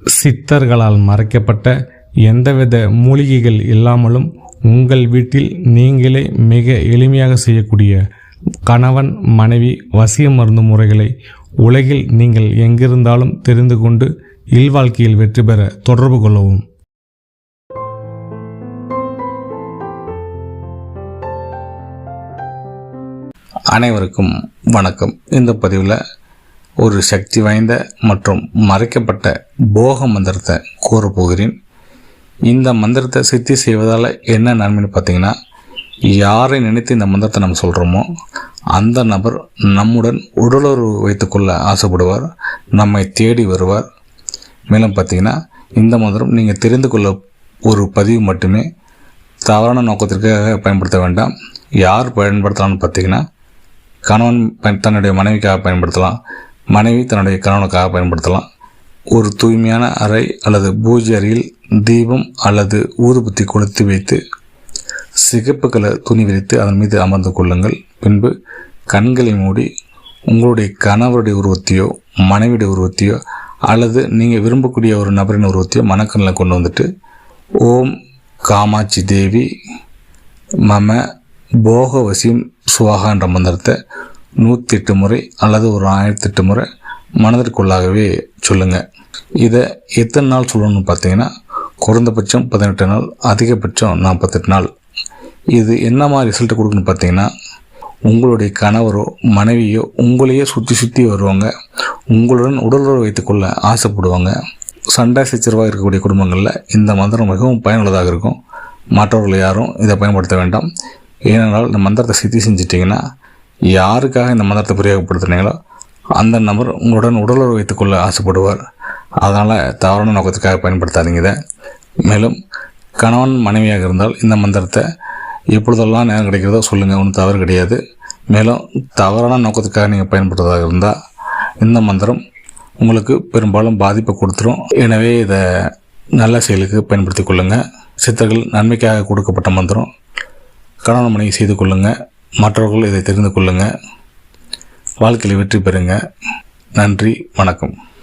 சித்தர்களால் மறைக்கப்பட்ட எந்தவித மூலிகைகள் இல்லாமலும் உங்கள் வீட்டில் நீங்களே மிக எளிமையாக செய்யக்கூடிய கணவன் மனைவி வசிய மருந்து முறைகளை உலகில் நீங்கள் எங்கிருந்தாலும் தெரிந்து கொண்டு இல்வாழ்க்கையில் வெற்றி பெற தொடர்பு கொள்ளவும். அனைவருக்கும் வணக்கம். இந்த பதிவில் ஒரு சக்தி வாய்ந்த மற்றும் மறைக்கப்பட்ட போக மந்திரத்தை கூறப்போகிறேன். இந்த மந்திரத்தை சித்தி செய்வதால் என்ன நன்மைன்னு பார்த்தீங்கன்னா, யாரை நினைத்து இந்த மந்திரத்தை நம்ம சொல்கிறோமோ அந்த நபர் நம்முடன் உடலுறவு வைத்துக்கொள்ள ஆசைப்படுவார், நம்மை தேடி வருவார். மேலும் பார்த்தீங்கன்னா, இந்த மந்திரம் நீங்கள் தெரிந்து கொள்ள ஒரு பதிவு மட்டுமே, தவறான நோக்கத்திற்காக பயன்படுத்த வேண்டாம். யார் பயன்படுத்தலாம்னு பார்த்தீங்கன்னா, கணவன் தன்னுடைய மனைவிக்காக பயன்படுத்தலாம், மனைவி தன்னுடைய கணவனுக்காக பயன்படுத்தலாம். ஒரு தூய்மையான அறை அல்லது பூஜை அறையில் தீபம் அல்லது ஊதுபத்தி கொளுத்தி வைத்து சிகப்பு கலர் துணி விரித்து அதன் மீது அமர்ந்து கொள்ளுங்கள். பின்பு கண்களை மூடி உங்களுடைய கணவருடைய உருவத்தையோ மனைவியுடைய உருவத்தையோ அல்லது நீங்கள் விரும்பக்கூடிய ஒரு நபரின் உருவத்தையோ மனக்கண்ணில் கொண்டு வந்துட்டு, ஓம் காமாட்சி தேவி மம போகவசியம் சுவாகா என்ற மந்திரத்தை 108 முறை அல்லது ஒரு 1008 முறை மனதிற்குள்ளாகவே சொல்லுங்கள். இதை எத்தனை நாள் சொல்லணும்னு பார்த்தீங்கன்னா, குறைந்தபட்சம் 18 நாள், அதிகபட்சம் 48 நாள். இது என்ன மாதிரி ரிசல்ட் கொடுக்குன்னு பார்த்தீங்கன்னா, உங்களுடைய கணவரோ மனைவியோ உங்களையே சுற்றி வருவாங்க, உங்களுடன் உடலுறவு வைத்துக்கொள்ள ஆசைப்படுவாங்க. சண்டை சச்சரவாக இருக்கக்கூடிய குடும்பங்களில் இந்த மந்திரம் மிகவும் பயனுள்ளதாக இருக்கும். மற்றவர்கள் யாரும் இதை பயன்படுத்த வேண்டாம். ஏனென்றால் இந்த மந்திரத்தை சித்தி செஞ்சிட்டிங்கன்னா, யாருக்காக இந்த மந்திரத்தை பிரயோகப்படுத்துனீங்களோ அந்த நபர் உங்களுடன் உடலுறவு வைத்துக்கொள்ள ஆசைப்படுவார். அதனால் தவறான நோக்கத்துக்காக பயன்படுத்தாதீங்க இதை. மேலும் கணவன் மனைவியாக இருந்தால் இந்த மந்திரத்தை எப்பொழுதெல்லாம் நேரம் கிடைக்கிறதோ சொல்லுங்கள், ஒன்றும் தவறு கிடையாது. மேலும் தவறான நோக்கத்துக்காக நீங்கள் பயன்படுத்துவதாக இருந்தால் இந்த மந்திரம் உங்களுக்கு பெரும்பாலும் பாதிப்பை கொடுத்துரும். எனவே இதை நல்ல செயலுக்கு பயன்படுத்தி கொள்ளுங்கள். சித்தர்கள் நன்மைக்காக கொடுக்கப்பட்ட மந்திரம். கணவன் மனைவி செய்து கொள்ளுங்கள், மற்றவர்கள் இதை தெரிந்து கொள்ளுங்கள், வாழ்க்கையில் வெற்றி பெறுங்க. நன்றி, வணக்கம்.